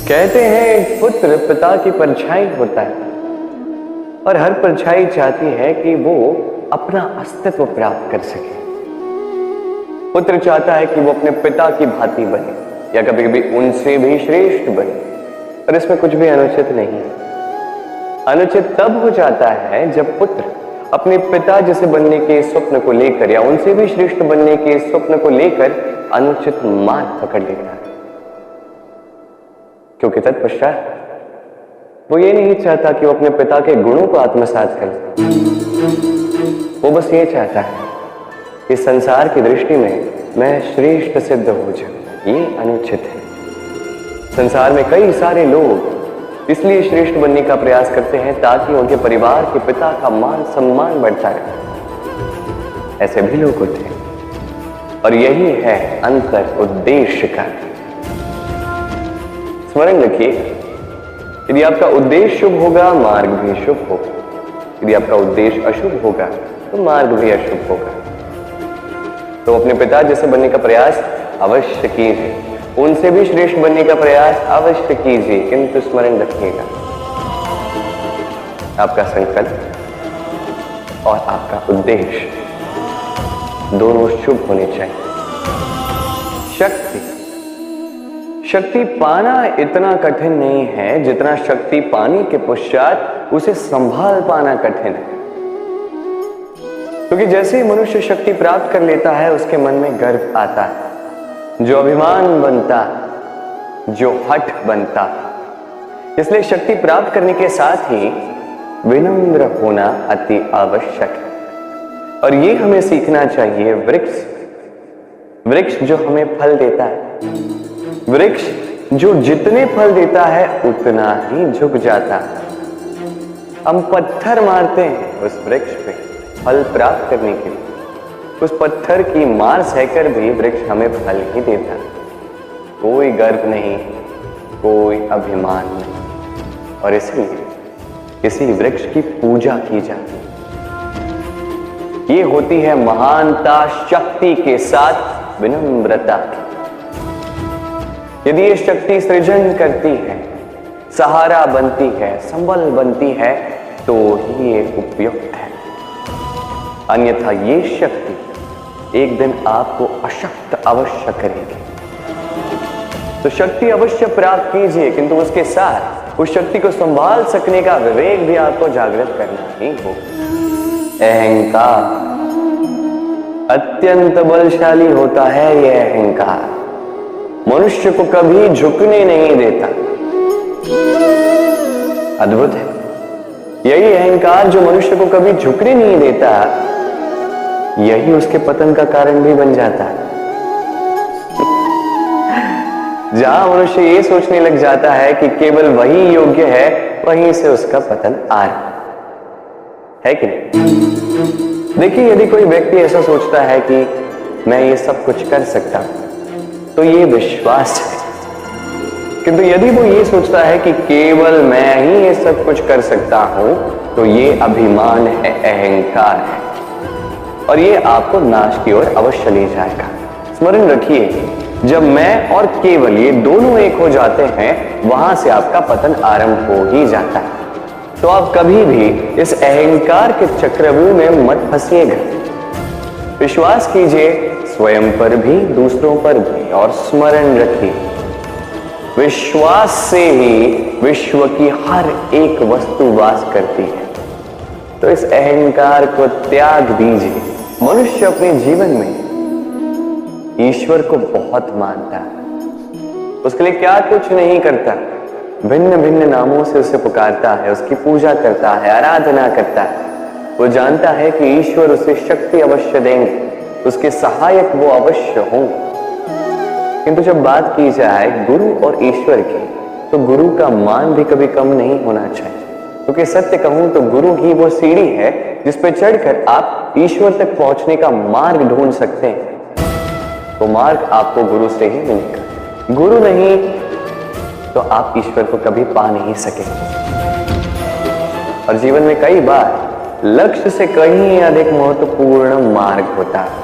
कहते हैं पुत्र पिता की परछाई होता है और हर परछाई चाहती है कि वो अपना अस्तित्व प्राप्त कर सके। पुत्र चाहता है कि वो अपने पिता की भांति बने या कभी कभी उनसे भी श्रेष्ठ बने, पर इसमें कुछ भी अनुचित नहीं है। अनुचित तब हो जाता है जब पुत्र अपने पिता जैसे बनने के स्वप्न को लेकर या उनसे भी श्रेष्ठ बनने के स्वप्न को लेकर अनुचित मार्ग पकड़ लेता है, क्योंकि तत्पश्चात वो ये नहीं चाहता कि वो अपने पिता के गुणों को आत्मसात करे। वो बस ये चाहता है कि संसार की दृष्टि में मैं श्रेष्ठ सिद्ध हो जाऊं। ये अनुचित है। संसार में कई सारे लोग इसलिए श्रेष्ठ बनने का प्रयास करते हैं ताकि उनके परिवार के पिता का मान सम्मान बढ़ता रहे। ऐसे भी लोग होते हैं और यही है अंतर उद्देश्य का। स्मरण रखिए, यदि आपका उद्देश्य शुभ होगा मार्ग भी शुभ होगा, यदि आपका उद्देश्य अशुभ होगा तो मार्ग भी अशुभ होगा। तो अपने पिता जैसे बनने का प्रयास अवश्य कीजिए, उनसे भी श्रेष्ठ बनने का प्रयास अवश्य कीजिए, किंतु स्मरण रखिएगा आपका संकल्प और आपका उद्देश्य दोनों शुभ होने चाहिए। शक्ति पाना इतना कठिन नहीं है जितना शक्ति पाने के पश्चात उसे संभाल पाना कठिन है। क्योंकि जैसे ही मनुष्य शक्ति प्राप्त कर लेता है उसके मन में गर्व आता है, जो अभिमान बनता, जो हठ बनता। इसलिए शक्ति प्राप्त करने के साथ ही विनम्र होना अति आवश्यक है। और ये हमें सीखना चाहिए। वृक्ष जो हमें फल देता है, वृक्ष जो जितने फल देता है उतना ही झुक जाता है। हम पत्थर मारते हैं उस वृक्ष पे फल प्राप्त करने के लिए, उस पत्थर की मार सहकर भी वृक्ष हमें फल ही देता है। कोई गर्व नहीं, कोई अभिमान नहीं, और इसलिए इसी वृक्ष की पूजा की जाती है। ये होती है महानता शक्ति के साथ विनम्रता की। यदि ये शक्ति सृजन करती है, सहारा बनती है, संबल बनती है, तो ही ये उपयुक्त है। अन्यथा ये शक्ति एक दिन आपको अशक्त अवश्य करेगी। तो शक्ति अवश्य प्राप्त कीजिए, किंतु उसके साथ उस शक्ति को संभाल सकने का विवेक भी आपको जागृत करना ही होगा। अहंकार अत्यंत बलशाली होता है। यह अहंकार मनुष्य को कभी झुकने नहीं देता। अद्भुत है। यही अहंकार जो मनुष्य को कभी झुकने नहीं देता, यही उसके पतन का कारण भी बन जाता है। जहां मनुष्य ये सोचने लग जाता है कि केवल वही योग्य है, वहीं से उसका पतन आरंभ है कि नहीं? देखिए, यदि कोई व्यक्ति ऐसा सोचता है कि मैं ये सब कुछ कर सकता हूं, तो ये विश्वास है। किंतु यदि वो ये सोचता है कि केवल मैं ही ये सब कुछ कर सकता हूं, तो ये अभिमान है, अहंकार है, और ये आपको नाश की ओर अवश्य ले जाएगा। स्मरण रखिए, जब मैं और केवल ये दोनों एक हो जाते हैं, वहां से आपका पतन आरंभ हो ही जाता है। तो आप कभी भी इस अहंकार के चक्रव्यूह में मत फंसिएगा। विश्वास कीजिए स्वयं पर भी, दूसरों पर भी, और स्मरण रखिए विश्वास से ही विश्व की हर एक वस्तु वास करती है। तो इस अहंकार को त्याग दीजिए। मनुष्य अपने जीवन में ईश्वर को बहुत मानता है, उसके लिए क्या कुछ नहीं करता, भिन्न भिन्न नामों से उसे पुकारता है, उसकी पूजा करता है, आराधना करता है। वो जानता है कि ईश्वर उसे शक्ति अवश्य देंगे, उसके सहायक वो अवश्य होंगे। किंतु जब बात की जाए गुरु और ईश्वर की, तो गुरु का मान भी कभी कम नहीं होना चाहिए। क्योंकि सत्य कहूं तो गुरु ही वो सीढ़ी है जिस पर चढ़कर आप ईश्वर तक पहुंचने का मार्ग ढूंढ सकते हैं। वो मार्ग आपको गुरु से ही मिलेगा। गुरु नहीं तो आप ईश्वर को कभी पा नहीं सकेंगे। और जीवन में कई बार लक्ष्य से कहीं अधिक महत्वपूर्ण मार्ग होता है।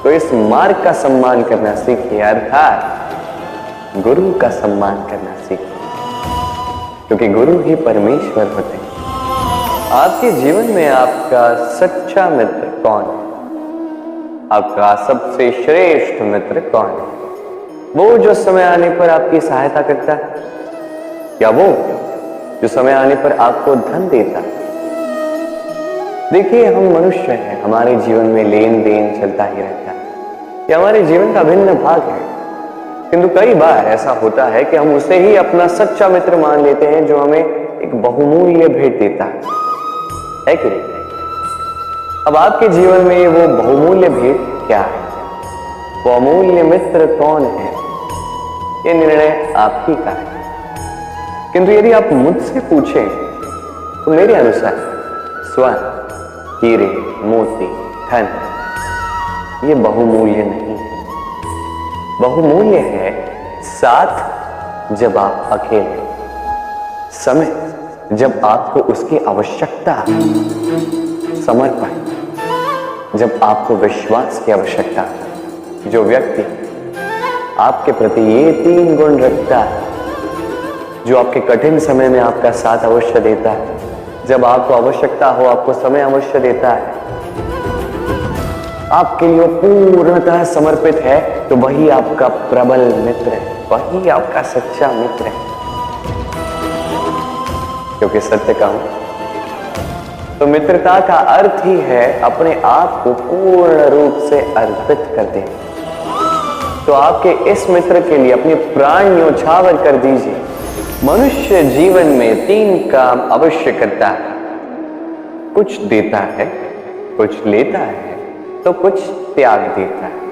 तो इस मार्ग का सम्मान करना सीखिए, अर्थात गुरु का सम्मान करना सीखिए। क्योंकि गुरु ही परमेश्वर होते हैं। आपके जीवन में आपका सच्चा मित्र कौन है? आपका सबसे श्रेष्ठ मित्र कौन है? वो जो समय आने पर आपकी सहायता करता है, या वो जो समय आने पर आपको धन देता है? देखिए, हम मनुष्य हैं, हमारे जीवन में लेन देन चलता ही रहता है, ये हमारे जीवन का भिन्न भाग है। किंतु कई बार ऐसा होता है कि हम उसे ही अपना सच्चा मित्र मान लेते हैं, जो हमें एक बहुमूल्य भेंट देता है कि नहीं? अब आपके जीवन में वो बहुमूल्य भेंट क्या है? वो अमूल्य मित्र कौन है? ये निर्णय आपकी का है। किंतु यदि आप मुझसे पूछें तो मेरे अनुसार स्वर्ण, हीरे, मोती, धन ये बहुमूल्य नहीं है। बहुमूल्य है साथ जब आप अकेले, समय जब आपको उसकी आवश्यकता, समर्पण जब आपको विश्वास की आवश्यकता। जो व्यक्ति आपके प्रति ये 3 गुण रखता है, जो आपके कठिन समय में आपका साथ अवश्य देता है, जब आपको आवश्यकता हो आपको समय अवश्य देता है, आपके लिए पूर्णतः समर्पित है, तो वही आपका प्रबल मित्र है, वही आपका सच्चा मित्र है। क्योंकि सत्य कहूं तो मित्रता का अर्थ ही है अपने आप को पूर्ण रूप से अर्पित कर देना। तो आपके इस मित्र के लिए अपने प्राण न्योछावर कर दीजिए। मनुष्य जीवन में 3 काम अवश्य करता है, कुछ देता है, कुछ लेता है, तो कुछ त्याग देता है।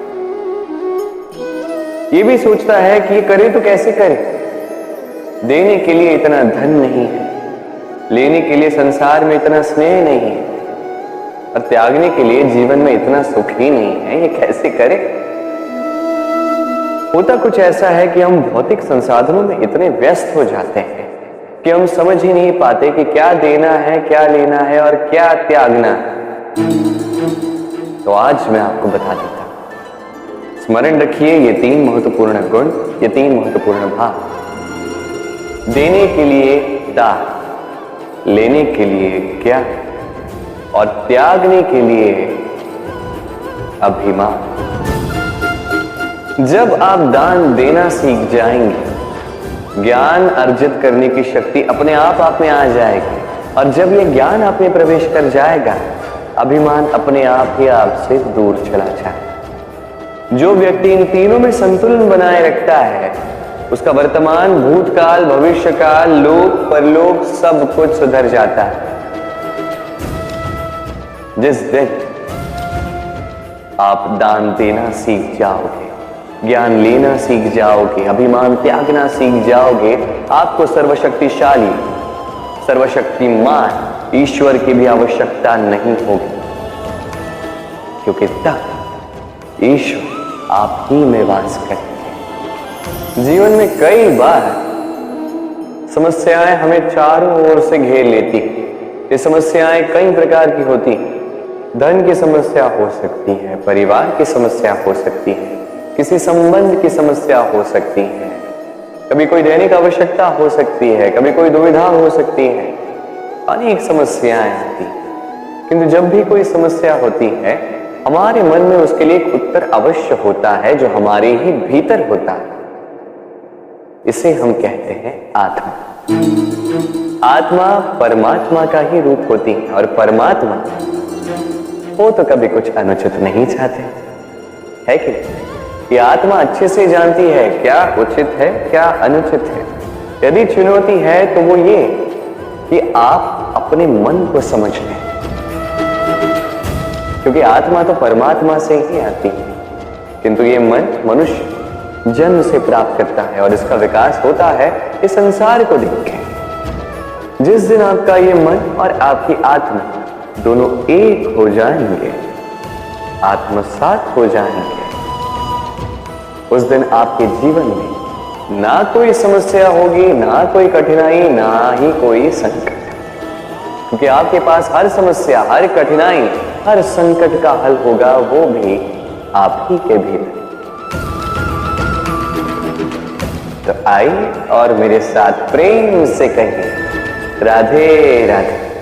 ये भी सोचता है कि ये करे तो कैसे करे। देने के लिए इतना धन नहीं है, लेने के लिए संसार में इतना स्नेह नहीं है, और त्यागने के लिए जीवन में इतना सुख ही नहीं है, ये कैसे करे। होता कुछ ऐसा है कि हम भौतिक संसाधनों में इतने व्यस्त हो जाते हैं कि हम समझ ही नहीं पाते कि क्या देना है, क्या लेना है और क्या त्यागना है। तो आज मैं आपको बता देता हूं। स्मरण रखिए ये 3 महत्वपूर्ण गुण, ये 3 महत्वपूर्ण भाव। देने के लिए दान, लेने के लिए ज्ञान और त्यागने के लिए अभिमान। जब आप दान देना सीख जाएंगे, ज्ञान अर्जित करने की शक्ति अपने आप में आ जाएगी, और जब यह ज्ञान आप में प्रवेश कर जाएगा, अभिमान अपने आप ही आपसे दूर चला जाए। जो व्यक्ति इन तीनों में संतुलन बनाए रखता है, उसका वर्तमान, भूतकाल, भविष्यकाल, लोक, परलोक सब कुछ सुधर जाता है। जिस दिन आप दान देना सीख जाओगे, ज्ञान लेना सीख जाओगे, अभिमान त्यागना सीख जाओगे, आपको सर्वशक्तिशाली, सर्वशक्तिमान ईश्वर की भी आवश्यकता नहीं होगी, क्योंकि तब ईश्वर आप ही में वास करेंगे। जीवन में कई बार समस्याएं हमें चारों ओर से घेर लेती। ये समस्याएं कई प्रकार की होती। धन की समस्या हो सकती है, परिवार की समस्या हो सकती है, किसी संबंध की समस्या हो सकती है, कभी कोई दैनिक आवश्यकता हो सकती है, कभी कोई दुविधा हो सकती है, अनेक समस्याएं आती। किंतु जब भी कोई समस्या होती है, हमारे मन में उसके लिए एक उत्तर अवश्य होता है, जो हमारे ही भीतर होता है। इसे हम कहते हैं आत्मा। आत्मा परमात्मा का ही रूप होती है, और परमात्मा वो तो कभी कुछ अनुचित नहीं चाहते, है कि नहीं? ये आत्मा अच्छे से जानती है क्या उचित है, क्या अनुचित है। यदि चुनौती है तो वो ये कि आप अपने मन को समझ लें, क्योंकि आत्मा तो परमात्मा से ही आती है, किंतु ये मन मनुष्य जन्म से प्राप्त करता है, और इसका विकास होता है इस संसार को देख के। जिस दिन आपका ये मन और आपकी आत्मा दोनों एक हो जाएंगे, आत्मसात हो जाएंगे, उस दिन आपके जीवन में ना कोई समस्या होगी, ना कोई कठिनाई, ना ही कोई संकट, क्योंकि आपके पास हर समस्या, हर कठिनाई, हर संकट का हल होगा, वो भी आप ही के भीतर। तो आइए और मेरे साथ प्रेम से कहिए, राधे राधे।